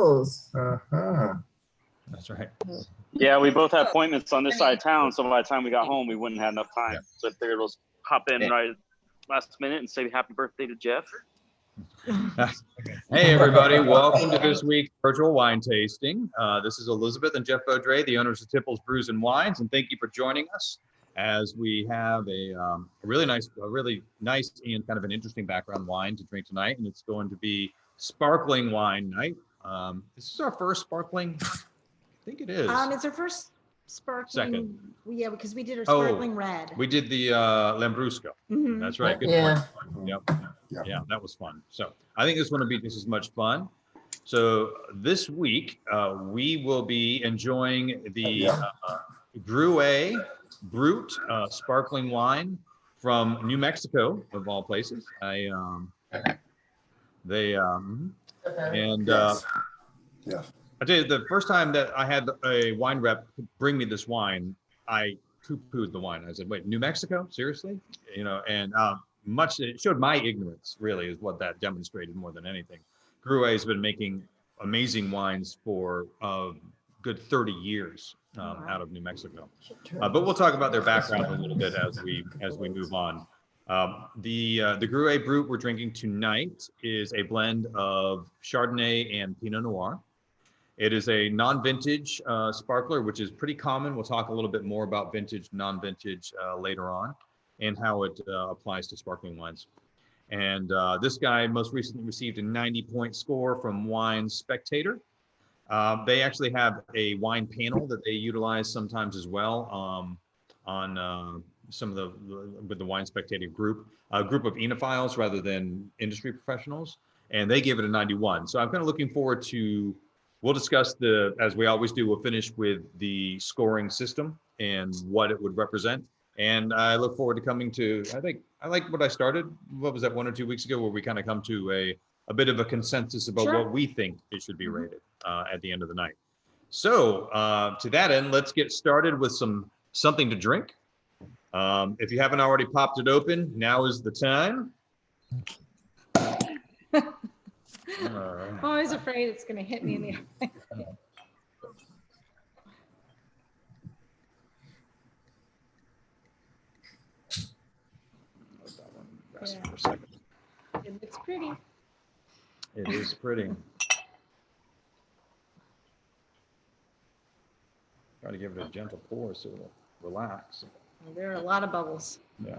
Uh-huh. That's right. Yeah, we both had appointments on this side of town, so by the time we got home, we wouldn't have enough time. Yeah. So I figured we'll hop in right last minute and say happy birthday to Jeff. Hey, everybody. Welcome to this week's virtual wine tasting. This is Elizabeth and Jeff Beaudre, the owners of Tipples Brews and Wines, and thank you for joining us as we have a really nice and kind of an interesting background wine to drink tonight, and it's going to be sparkling wine night. This is our first sparkling. I think it is. It's our first sparkling. Second. Yeah, because we did our sparkling red. We did the Lambrusco. Mhm. That's right. Good point. Yep. Yeah, that was fun. So I think this one will be just as much fun. So this week we will be enjoying the Gruet Brut sparkling wine from New Mexico, of all places. I tell you, the first time that I had a wine rep bring me this wine, I poo-pooed the wine. I said, "Wait, New Mexico? Seriously?" You know, and it showed my ignorance. Really, is what that demonstrated more than anything. Gruet has been making amazing wines for a good 30 years out of New Mexico. But we'll talk about their background a little bit as we move on. The Gruet Brut we're drinking tonight is a blend of Chardonnay and Pinot Noir. It is a non-vintage sparkler, which is pretty common. We'll talk a little bit more about vintage, non-vintage later on, and how it applies to sparkling wines. And this guy most recently received a 90-point score from Wine Spectator. They actually have a wine panel that they utilize sometimes as well on some of with the Wine Spectator group, a group of enophiles rather than industry professionals, and they gave it a 91. So I'm kind of looking forward to. We'll discuss as we always do, we'll finish with the scoring system and what it would represent. And I look forward to coming to, I like what I started, what was that, 1 or 2 weeks ago, where we kind of come to a bit of a consensus about what we think it should be rated at the end of the night. So to that end, let's get started with something to drink. If you haven't already popped it open, now is the time. I'm always afraid it's going to hit me in the eye. Rest for a second. It looks pretty. It is pretty. Try to give it a gentle pour so it'll relax. Well, there are a lot of bubbles. Yeah.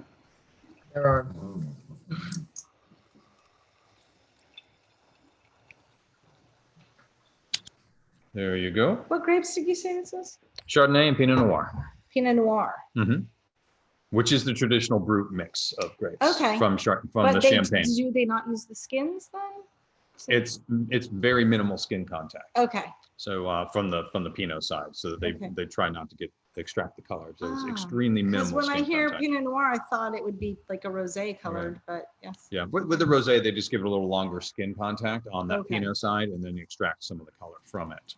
There are. There you go. What grapes did you say this is? Chardonnay and Pinot Noir. Pinot Noir. Mm-hmm. Which is the traditional brut mix of grapes. Okay. From the Champagne. Do they not use the skins then? So, It's very minimal skin contact. okay. So from the Pinot side, so that they try not to extract the color. So it's extremely minimal. Because when I hear contact. Pinot Noir, I thought it would be like a rosé colored, but yes. Yeah, with the rosé, they just give it a little longer skin contact on that Pinot side, and then you extract some of the color from it.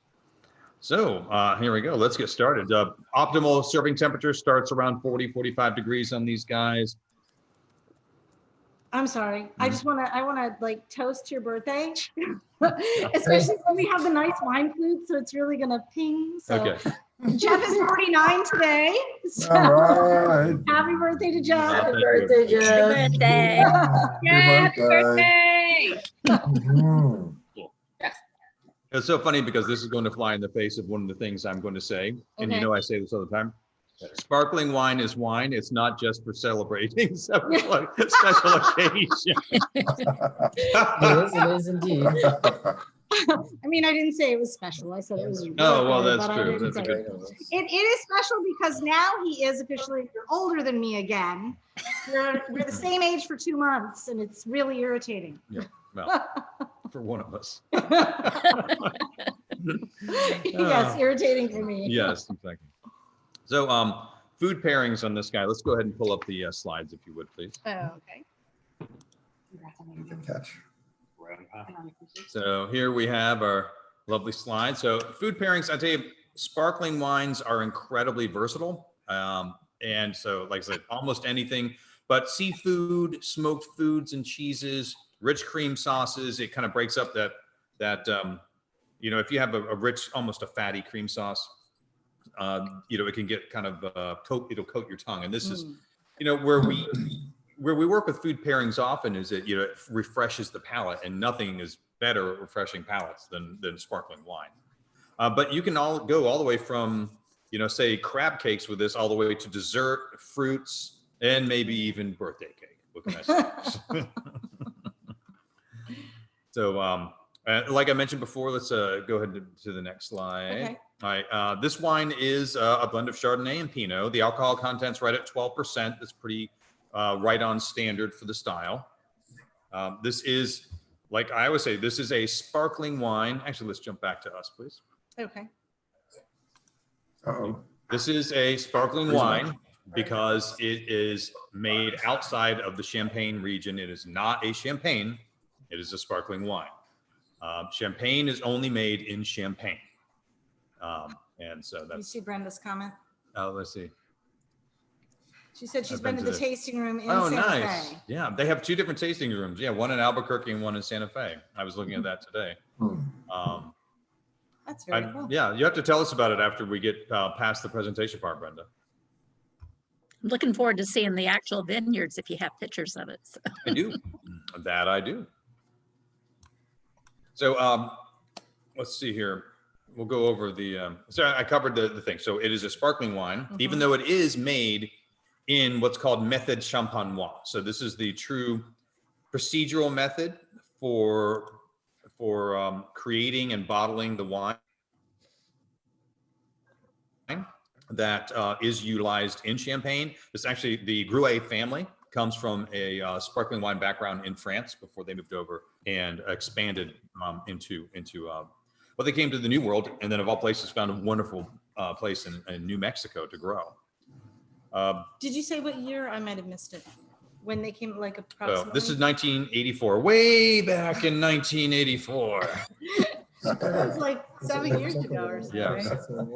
So here we go. Let's get started. Optimal serving temperature starts around 40-45 degrees on these guys. I'm sorry. I want to like toast your birthday, especially when we have the nice wine flute, so it's really gonna ping. So Okay. Jeff is 49 today. So All right. happy birthday to Jeff. Happy birthday, Jeff. Happy birthday. Happy birthday. Mhm. It's so funny because this is going to fly in the face of one of the things I'm going to say. And you know I say this all the time. Sparkling wine is wine. It's not just for celebrating some special occasion. It is indeed. I mean, I didn't say it was special. I said it was. Oh, well, birthday, that's but I true. didn't That's a say good. It is special because now he is officially older than me again. We're the same age for 2 months, and it's really irritating. Yeah, well, for one of us. Yes, irritating for me. Yes, exactly. So, food pairings on this guy. Let's go ahead and pull up the slides, if you would, please. Oh, okay. Good catch. So here we have our lovely slide. So food pairings, I tell you, sparkling wines are incredibly versatile. And so, like I said, almost anything, but seafood, smoked foods and cheeses, rich cream sauces, it kind of breaks up that you know, if you have a rich, almost a fatty cream sauce, you know, it can get kind of it'll coat your tongue. And this is, you know, where we work with food pairings often is that, you know, it refreshes the palate, and nothing is better at refreshing palates than sparkling wine. But you can go all the way from, you know, say crab cakes with this, all the way to dessert, fruits, and maybe even birthday cake. What can I say? So, like I mentioned before, let's go ahead to the next slide. Okay. All right, this wine is a blend of Chardonnay and Pinot. The alcohol content's right at 12%. That's pretty right on standard for the style. This is, like I always say, this is a sparkling wine. Actually, let's jump back to us, please. Okay. Uh-oh. This is a sparkling wine because it is made outside of the Champagne region. It is not a champagne. It is a sparkling wine. Champagne is only made in Champagne. And so You that's, see Brenda's comment? let's see. She said she's I've been been to to the tasting room in Oh, Santa nice. Fe. Yeah, they have 2 different tasting rooms. Yeah, one in Albuquerque and one in Santa Fe. I was looking at that today. That's very cool. Yeah, you have to tell us about it after we get past the presentation part, Brenda. I'm looking forward to seeing the actual vineyards if you have pictures of it. So. I do. That I do. So let's see here. We'll go over the, so I covered the thing. So it is a sparkling wine, even though it is made in what's called method champenois. So this is the true procedural method for creating and bottling the wine that is utilized in Champagne. This actually, the Gruet family comes from a sparkling wine background in France before they moved over and expanded into well, they came to the New World, and then of all places found a wonderful place in New Mexico to grow. Did you say what year? I might have missed it. When they came, like So approximately? this is 1984, way back in 1984. That was like 7 years ago or something, Yes. right?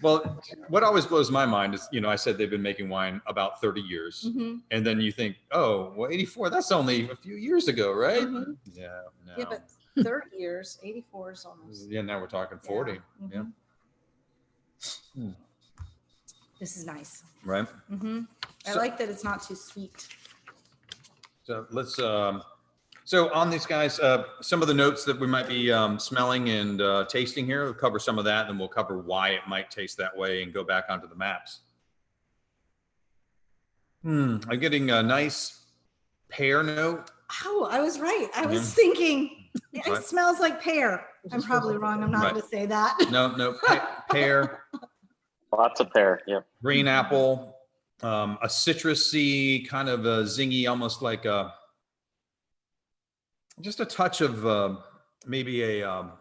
Well, what always blows my mind is, you know, I said they've been making wine about 30 years. And then you think, oh, well, 84, that's only a few years ago, right? Yeah, no. Yeah, but 30 years, 84 is almost. Yeah, now we're talking 40. Yeah. This is nice. Right. I like that it's not too sweet. So let's, so on these guys, some of the notes that we might be smelling and tasting here, we'll cover some of that, and we'll cover why it might taste that way and go back onto the maps. I'm getting a nice pear note. Oh, I was right. I was thinking it Right. smells like pear. I'm probably wrong. I'm not Right. going to say that. No, pear, Lots of pear. Yep. green apple, a citrusy, kind of a zingy, almost like just a touch of maybe a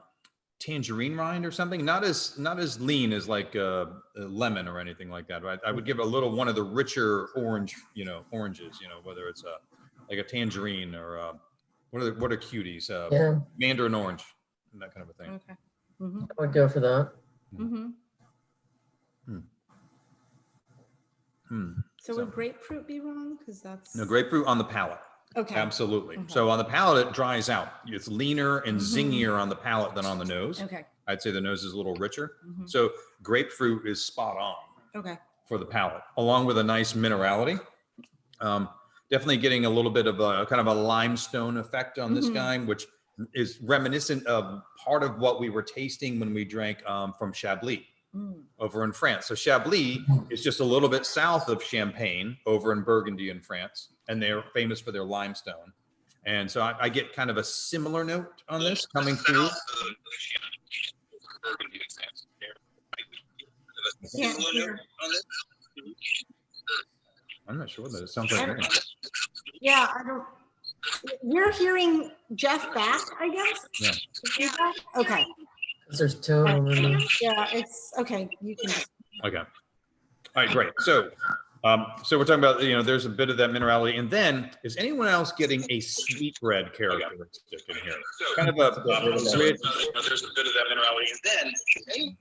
tangerine rind or something. Not as lean as like a lemon or anything like that. Right? I would give a little one of the richer oranges. Whether it's like a tangerine or what are cuties? Yeah, Mandarin orange, and that kind of a thing. Okay. I would go for that. So would grapefruit be wrong? Because that's. No, grapefruit on the palate. Okay. Absolutely. So on the palate, it dries out. It's leaner and zingier on the palate than on the nose. Okay. I'd say the nose is a little richer. So grapefruit is spot on Okay. for the palate, along with a nice minerality. Definitely getting a little bit of a kind of a limestone effect on this guy, which is reminiscent of part of what we were tasting when we drank from Chablis over in France. So Chablis is just a little bit south of Champagne over in Burgundy in France, and they're famous for their limestone. And so I get kind of a similar note on this coming through. I'm not sure what that is. Sounds like me. Yeah, I don't. We're hearing Jeff back, I guess. Yeah. Okay. 'Cause there's 2 of them in there. Yeah, it's okay. You can. Okay. All right, great. So, so we're talking about, there's a bit of that minerality, and then is anyone else getting a sweetbread characteristic in here? Kind of a There's a bit of that minerality, and then.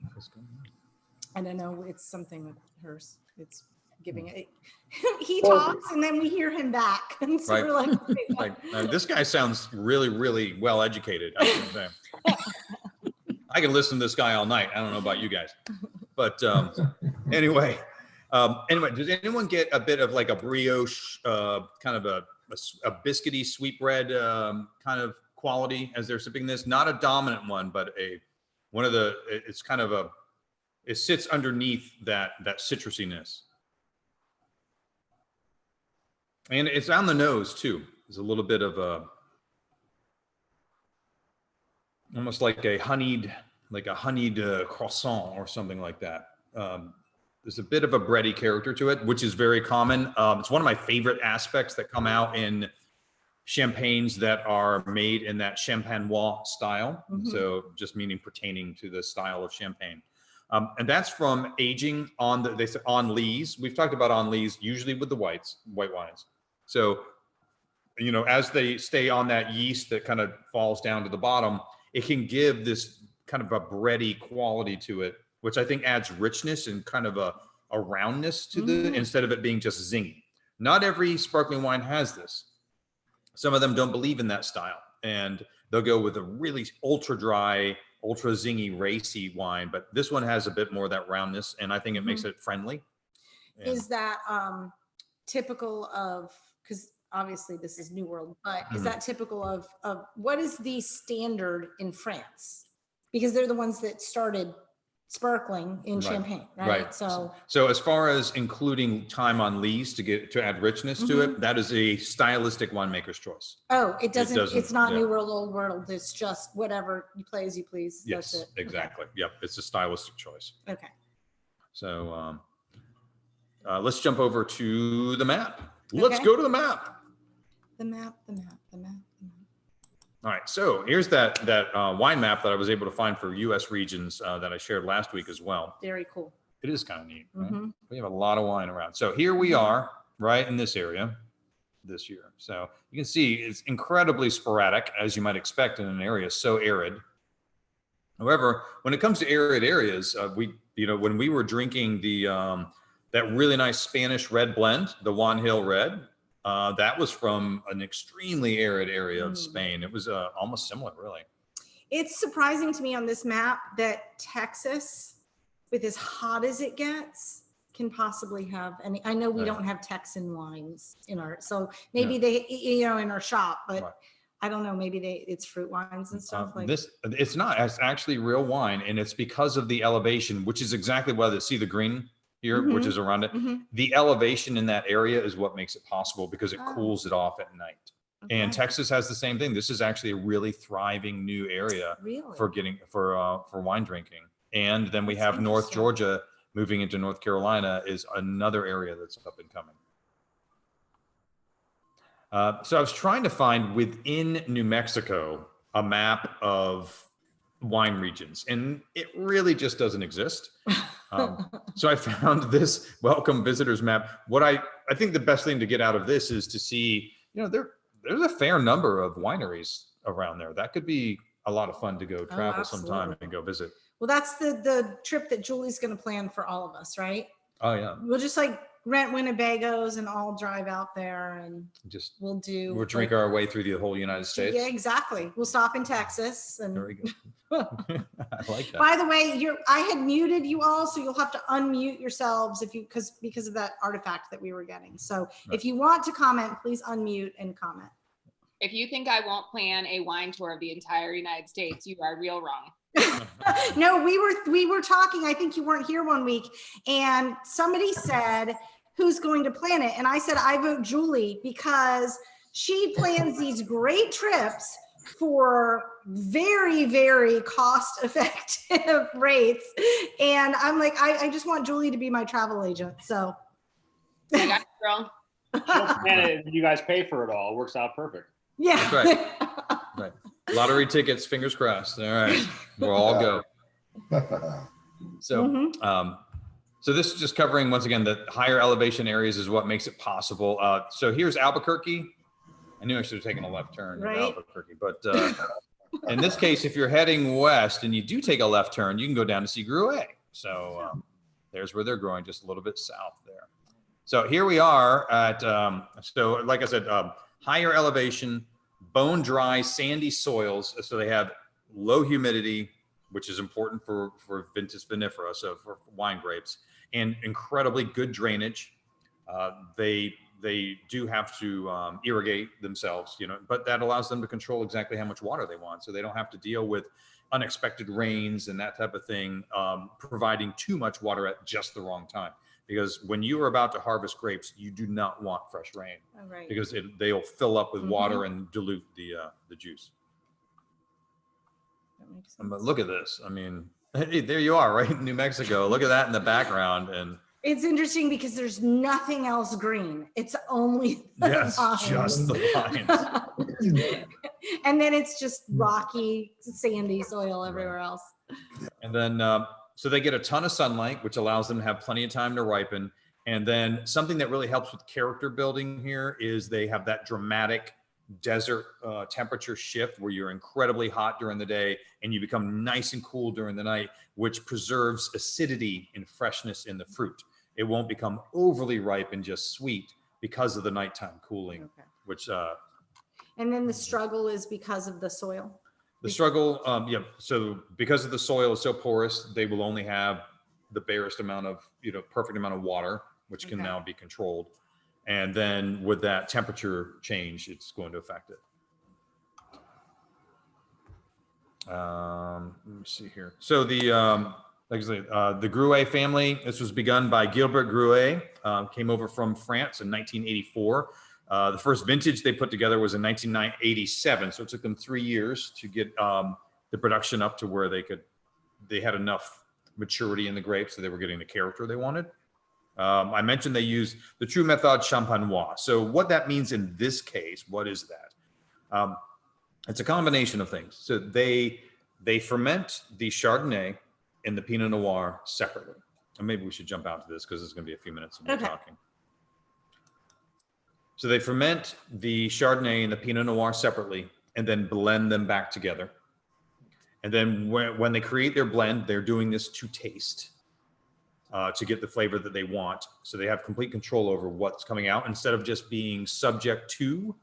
I don't know. It's something with hers. It's giving it. He talks, and then we hear him back, and so Right. we're like, okay, Like, this guy sounds really, really well educated. I should say. I can listen to this guy all night. I don't know about you guys, but anyway, does anyone get a bit of like a brioche, kind of a biscuity sweetbread kind of quality as they're sipping this? Not a dominant one, but it's kind of it sits underneath that citrusiness. And it's on the nose too. There's a little bit of almost like a honeyed croissant or something like that. There's a bit of a bready character to it, which is very common. It's one of my favorite aspects that come out in champagnes that are made in that champenois style. So just meaning pertaining to the style of champagne. And that's from aging on lees. We've talked about on lees, usually with the white wines. So, as they stay on that yeast that kind of falls down to the bottom, it can give this kind of a bready quality to it, which I think adds richness and kind of a roundness to instead of it being just zingy. Not every sparkling wine has this. Some of them don't believe in that style, and they'll go with a really ultra dry, ultra zingy, racy wine. But this one has a bit more of that roundness, and I think it makes it friendly. Is that typical of, because obviously this is New World, but is that typical of what is the standard in France? Because they're the ones that started sparkling in Champagne, right? So as far as including time on lees to add richness to it, that is a stylistic winemaker's choice. Oh, it doesn't it's not New World, Old World. It's just whatever you play as you please. Yes, that's it. Exactly. Okay. Yep. It's a stylistic choice. Okay. So let's jump over to the map. Let's go to the map. The map. All right, so here's that wine map that I was able to find for U.S. regions that I shared last week as well. Very cool. It is kind of neat. Right? We have a lot of wine around. So here we are, right in this area this year. So you can see it's incredibly sporadic, as you might expect in an area so arid. However, when it comes to arid areas, when we were drinking that really nice Spanish red blend, the Juan Hill Red, that was from an extremely arid area of Spain. It was almost similar, really. It's surprising to me on this map that Texas, with as hot as it gets, can possibly have any. I know we don't have Texan wines in our, so maybe they, in our shop, but I don't know. Maybe it's fruit wines and stuff like this. It's not. It's actually real wine, and it's because of the elevation, which is exactly why see the green here, which is around it. The elevation in that area is what makes it possible because it cools it off at night. Okay. And Texas has the same thing. This is actually a really thriving new area for wine drinking. And then we have North Georgia moving into North Carolina is another area that's up and coming. So I was trying to find within New Mexico a map of wine regions, and it really just doesn't exist. So I found this welcome visitors map. What I think the best thing to get out of this is to see, there's a fair number of wineries around there. That could be a lot of fun to go travel sometime and go visit. Well, that's the trip that Julie's going to plan for all of us, right? Oh yeah. We'll just rent Winnebagos and all drive out there and we'll drink our way through the whole United States. Yeah, exactly. We'll stop in Texas and very good. I like that. By the way, I had muted you all, so you'll have to unmute yourselves because of that artifact that we were getting. So if you want to comment, please unmute and comment. If you think I won't plan a wine tour of the entire United States, you are real wrong. No, we were talking, I think you weren't here one week, and somebody said, who's going to plan it? And I said, I vote Julie, because she plans these great trips for very, very cost effective rates. And I'm like, I just want Julie to be my travel agent. So I got you, girl. And you guys pay for it all. It works out perfect. Yeah. That's right. Right. Lottery tickets, fingers crossed. All right. We'll all go. So, so this is just covering, once again, the higher elevation areas is what makes it possible. So here's Albuquerque. I knew I should have taken a left turn in Albuquerque, but in this case, if you're heading west and you do take a left turn, you can go down to see Gruet. So there's where they're growing, just a little bit south there. So here we are at, so like I said, higher elevation, bone dry, sandy soils. So they have low humidity, which is important for Ventus vinifera, so for wine grapes, and incredibly good drainage. They do have to irrigate themselves, but that allows them to control exactly how much water they want. So they don't have to deal with unexpected rains and that type of thing, providing too much water at just the wrong time. Because when you are about to harvest grapes, you do not want fresh rain, All right. because they'll fill up with water and dilute the juice. That makes But sense. look at this. I mean, hey, there you are, right in New Mexico. Look at that in the background. And It's interesting because there's nothing else green. It's only the yes, vines. just the vines. And then it's just rocky, sandy soil everywhere else. And then, so they get a ton of sunlight, which allows them to have plenty of time to ripen. And then something that really helps with character building here is they have that dramatic desert temperature shift where you're incredibly hot during the day and you become nice and cool during the night, which preserves acidity and freshness in the fruit. It won't become overly ripe and just sweet because of the nighttime cooling, Okay. which And then the struggle is because of the soil. the struggle, yeah. So because of the soil is so porous, they will only have the barest amount of, perfect amount of water, which can Okay. now be controlled. And then with that temperature change, it's going to affect it. Let me see here. So like I said, the Gruet family, this was begun by Gilbert Gruet, came over from France in 1984. The first vintage they put together was in 1987. So it took them 3 years to get the production up to where they had enough maturity in the grapes, so they were getting the character they wanted. I mentioned they use the true method champenois. So what that means in this case, what is that? It's a combination of things. So they ferment the Chardonnay and the Pinot Noir separately. And maybe we should jump out to this because it's going to be a few minutes of me talking. So they ferment the Chardonnay and the Pinot Noir separately and then blend them back together. And then when they create their blend, they're doing this to taste. To get the flavor that they want. So they have complete control over what's coming out instead of just being subject to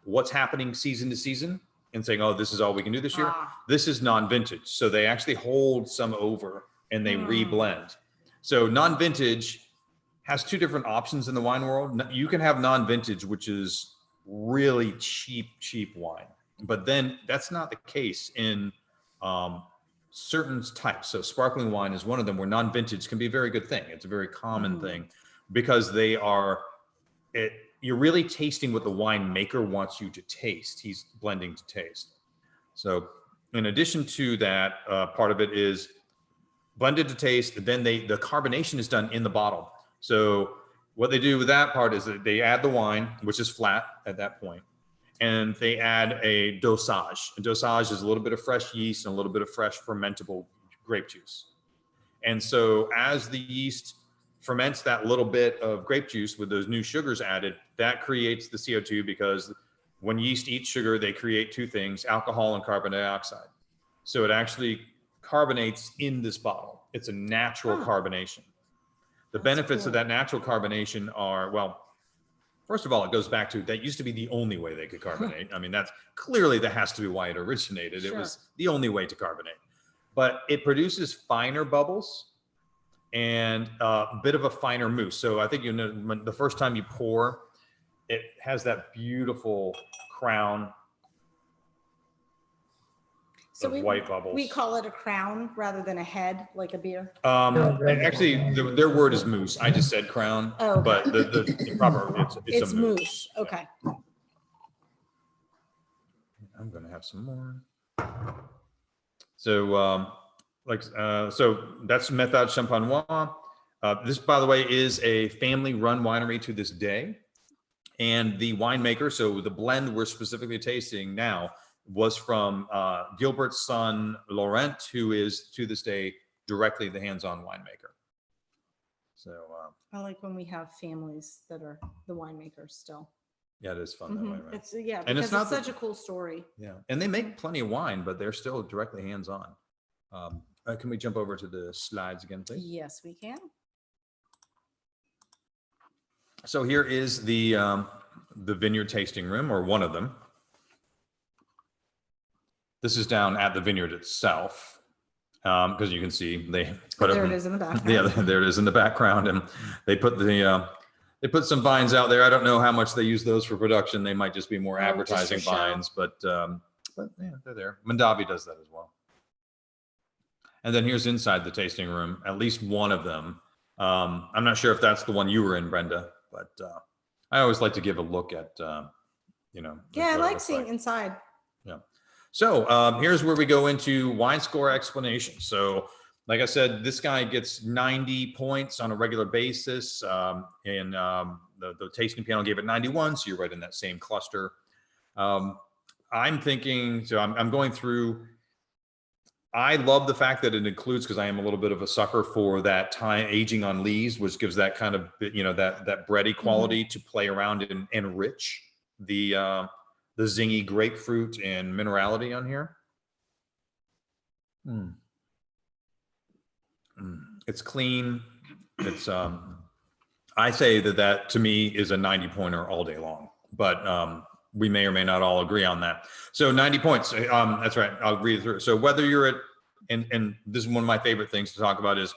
what's happening season to season and saying, oh, this is all we can do this year. This is non-vintage. So they actually hold some over and they reblend. So non-vintage has two different options in the wine world. You can have non-vintage, which is really cheap wine. But then that's not the case in certain types. So sparkling wine is one of them where non-vintage can be a very good thing. It's a very common thing because you're really tasting what the winemaker wants you to taste. He's blending to taste. So in addition to that, part of it is blended to taste. Then the carbonation is done in the bottle. So what they do with that part is that they add the wine, which is flat at that point. And they add a dosage. A dosage is a little bit of fresh yeast and a little bit of fresh fermentable grape juice. And so as the yeast ferments that little bit of grape juice with those new sugars added, that creates the CO2 because when yeast eats sugar, they create two things, alcohol and carbon dioxide. So it actually carbonates in this bottle. It's a natural carbonation. The benefits of that natural carbonation are, well, first of all, it goes back to that used to be the only way they could carbonate. I mean, that has to be why it originated. It was the only way to carbonate. But it produces finer bubbles and a bit of a finer mousse. So I think the first time you pour, it has that beautiful crown of white bubbles. We call it a crown rather than a head, like a beer. Actually, their word is mousse. I just said crown, but the proper it's a mousse. Mousse. Okay. I'm gonna have some more. So, so that's Method Champenois. This, by the way, is a family-run winery to this day, and the winemaker. So the blend we're specifically tasting now was from Gilbert's son, Laurent, who is to this day directly the hands-on winemaker. So I like when we have families that are the winemakers still. yeah, it is fun that way, right? It's because And it's not such a cool story. Yeah, and they make plenty of wine, but they're still directly hands-on. Can we jump over to the slides again, please? Yes, we can. So here is the vineyard tasting room, or one of them. This is down at the vineyard itself. Because you can see they put There it. it is in the background. Yeah, there it is in the background, and they put some vines out there. I don't know how much they use those for production. They might just be more Oh, just for advertising show. vines, but yeah, they're there. Mandavi does that as well. And then here's inside the tasting room, at least one of them. I'm not sure if that's the one you were in, Brenda, but I always like to give a look at, you know. Yeah, I what it like looks seeing inside. Yeah. So here's where we go into wine score explanation. So like I said, this guy gets 90 points on a regular basis. And the tasting panel gave it 91. So you're right in that same cluster. I'm thinking, so I'm going through, I love the fact that it includes, because I am a little bit of a sucker for that time aging on lees, which gives that kind of, you know, that bready quality to play around and enrich the zingy grapefruit and minerality on here. It's clean. It's I say that to me is a 90 pointer all day long, but we may or may not all agree on that. So 90 points. That's right. I'll read through. So whether you're at, and this is one of my favorite things to talk about, is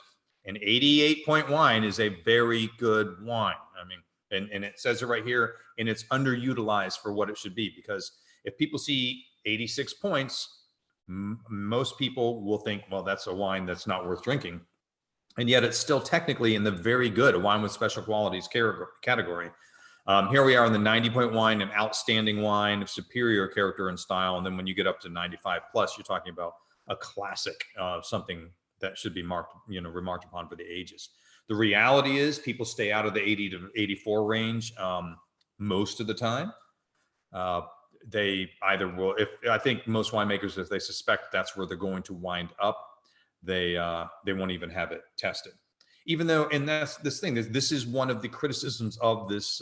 an 88 point wine is a very good wine. I mean, and it says it right here, and it's underutilized for what it should be, because if people see 86 points, most people will think, well, that's a wine that's not worth drinking. And yet it's still technically in the very good, a wine with special qualities category. Here we are in the 90 point wine, an outstanding wine of superior character and style. And then when you get up to 95 plus, you're talking about a classic, something that should be remarked upon for the ages. The reality is people stay out of the 80 to 84 range most of the time. They either will, I think most winemakers, if they suspect that's where they're going to wind up, they won't even have it tested. Even though, and that's this thing, this is one of the criticisms of this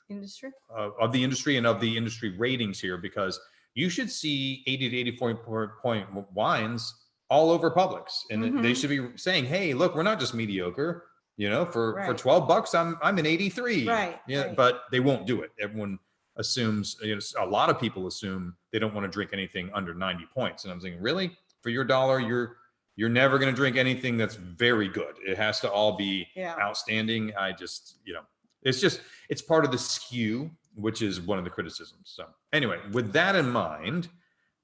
Industry? Of the industry and of the industry ratings here, because you should see 80 to 84 point wines all over Publix, and they should be saying, hey, look, we're not just mediocre, you know, for $12 I'm an 83. Right. Yeah, right. but they won't do it. Everyone assumes, you know, a lot of people assume they don't want to drink anything under 90 points. And I'm thinking, really? For your dollar, you're never going to drink anything that's very good. It has to all be outstanding. I just, you know, it's part of the skew, which is one of the criticisms. So anyway, with that in mind,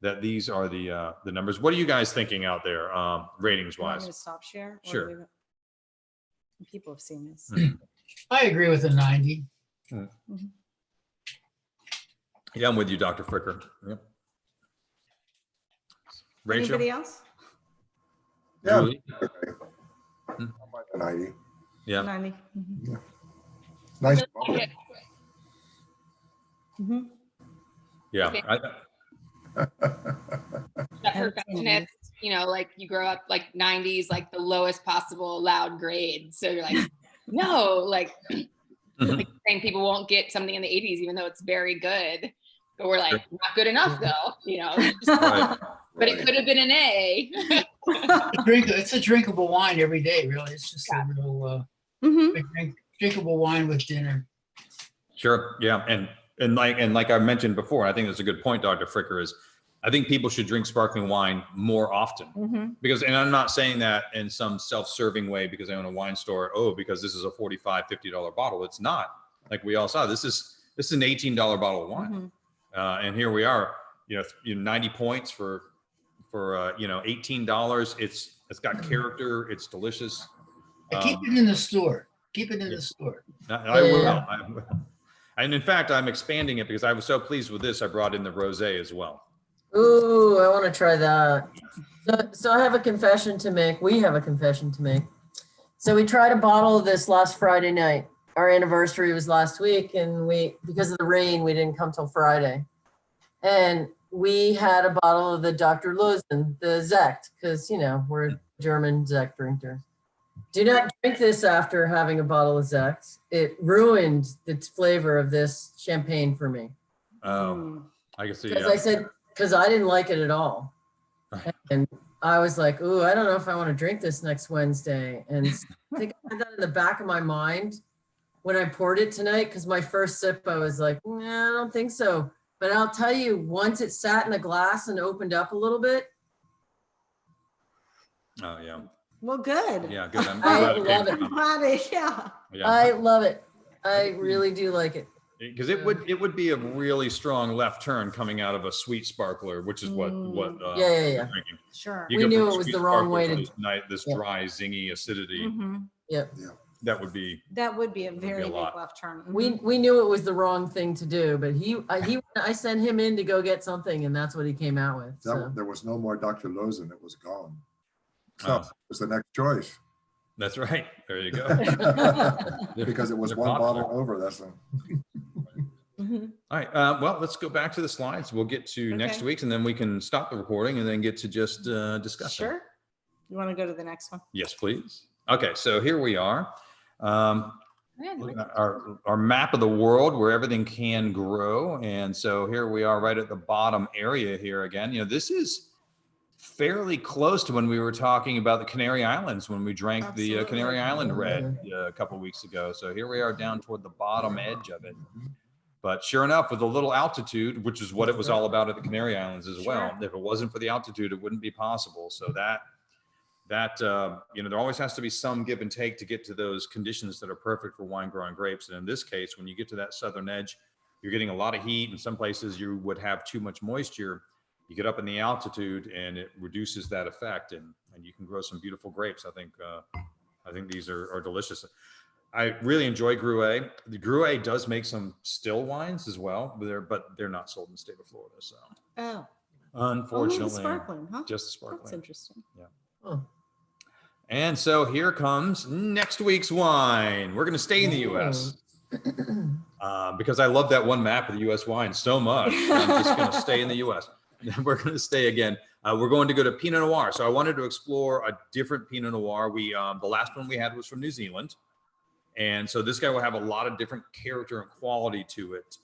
that these are the numbers. What are you guys thinking out there, ratings You want wise? me to stop share? Or Sure. leave it? People have seen this. I agree with the 90. Yeah, I'm with you, Dr. Fricker. Yep. Rachel? Anybody else? Yeah. Julie? How about the 90? Yeah. 90. Nice. Okay. Yeah. That perfectionist, you know, like you grow up like 90s, like the lowest possible allowed grade. So you're like, no, like, like saying people won't get something in the 80s, even though it's very good. But we're like, not good enough though, you know. Right. But it could have been an A. It's a drinkable wine every day, really. It's just a real drinkable wine with dinner. Sure. Yeah. And like I mentioned before, I think that's a good point, Dr. Fricker, is I think people should drink sparkling wine more often because, and I'm not saying that in some self-serving way because I own a wine store. Oh, because this is a $45, $50 bottle. It's not. Like we all saw, this is an $18 bottle of wine. And here we are, you know, 90 points for $18. It's got character. It's delicious. Keep it in the store. Keep it in the store. I will. And in fact, I'm expanding it because I was so pleased with this. I brought in the rosé as well. Ooh, I want to try that. So I have a confession to make. We have a confession to make. So we tried a bottle of this last Friday night. Our anniversary was last week, and because of the rain, we didn't come till Friday. And we had a bottle of the Dr. Lozen, the Zect, because, you know, we're German Zect drinkers. Do not drink this after having a bottle of Zect. It ruined the flavor of this champagne for me. Oh, I can see. Because I said, because I didn't like it at all. And I was like, ooh, I don't know if I want to drink this next Wednesday. And I think I had that in the back of my mind when I poured it tonight, because my first sip, I was like, nah, I don't think so. But I'll tell you, once it sat in a glass and opened up a little bit, Oh, yeah. Well, good. Yeah, good. I'm I glad it came love it. from- I'm glad it, yeah. Yeah. I love it. I really do like it. Because it would be a really strong left turn coming out of a sweet sparkler, which is what Yeah, yeah, you're yeah. drinking. Sure. You We go knew from it was sweet the wrong sparkler way to to- this yeah. dry, zingy acidity. Mhm. Yep. That would be That would be a be very a big lot. left turn. Mhm. We knew it was the wrong thing to do, but I sent him in to go get something, and that's what he came out with. So. There was no more Dr. Lozen. It was gone. So Oh. it was the next choice. That's right. There you go. Because it was They're one popular. bottle over. That's a, Mhm. All right. Well, let's go back to the slides. We'll get to next Okay. week's, and then we can stop the recording and then get to just discussing. Sure. You want to go to the next one? Yes, please. Okay. So here we are. Looking at our map of the world where everything can grow. And so here we are right at the bottom area here again. You know, this is fairly close to when we were talking about the Canary Islands when we drank the Absolutely. Canary Island red a couple of weeks ago. So here we are down toward the bottom edge of it. But sure enough, with a little altitude, which is what it was all about at the Canary Islands as well. Sure. If it wasn't for the altitude, it wouldn't be possible. So that you know, there always has to be some give and take to get to those conditions that are perfect for wine growing grapes. And in this case, when you get to that southern edge, you're getting a lot of heat. In some places you would have too much moisture. You get up in the altitude and it reduces that effect, and you can grow some beautiful grapes. I think these are delicious. I really enjoy Gruet. The Gruet does make some still wines as well, but they're not sold in the state of Florida. So Oh, unfortunately, only the sparkling, huh? just the sparkling. That's interesting. Oh. And so here comes next week's wine. We're going to stay in the U.S. Because I love that one map of the U.S. wine so much. I'm just going to stay in the U.S. We're going to stay again. We're going to go to Pinot Noir. So I wanted to explore a different Pinot Noir. The last one we had was from New Zealand. And so this guy will have a lot of different character and quality to it.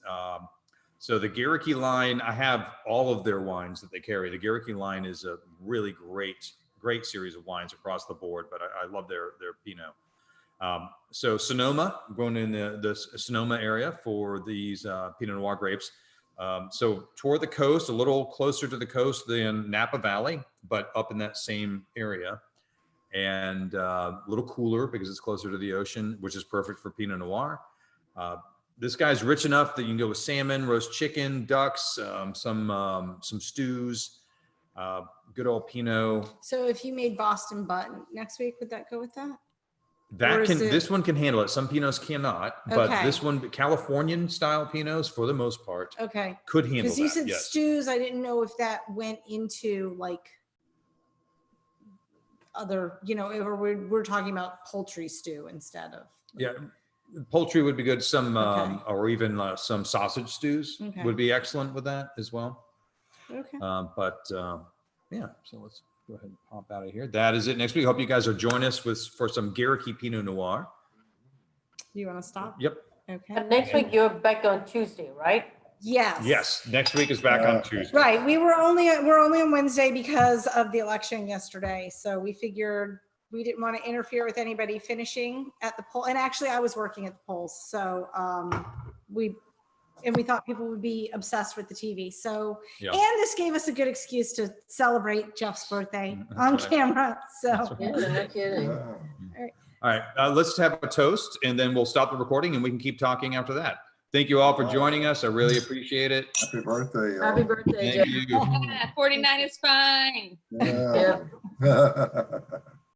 So the Garricky line, I have all of their wines that they carry. The Garricky line is a really great series of wines across the board, but I love their Pinot. So Sonoma, I'm going in the Sonoma area for these Pinot Noir grapes. So toward the coast, a little closer to the coast than Napa Valley, but up in that same area. And a little cooler because it's closer to the ocean, which is perfect for Pinot Noir. This guy's rich enough that you can go with salmon, roast chicken, ducks, some stews, good old Pinot. So if you made Boston butt next week, would that go with that? This one can handle it. Some Pinots cannot, but Okay. this one, Californian style Pinots, for the most part, Okay. could handle Because you that. said Yes. stews, I didn't know if that went into like other, or we're talking about poultry stew instead of. Yeah, poultry would be good. Some, Okay. or even some sausage stews Okay. would be excellent with that as well. Okay. Yeah, so let's go ahead and pop out of here. That is it next week. Hope you guys will join us for some Garricky Pinot Noir. You want to stop? Yep. Okay. But next week you're back on Tuesday, right? Yes. Yes, next week is back on Tuesday. Right. We're only on Wednesday because of the election yesterday. So we figured we didn't want to interfere with anybody finishing at the poll. And actually I was working at the polls. So we thought people would be obsessed with the TV. So, Yeah. and this gave us a good excuse to celebrate Jeff's birthday That's on right. camera. So, That's right. Yeah, no kidding. All right, let's have a toast and then we'll stop the recording and we can keep talking after that. Thank you all for joining us. I really appreciate it. happy birthday. Happy birthday, Thank Jeff. you. 49 is fine. Yeah.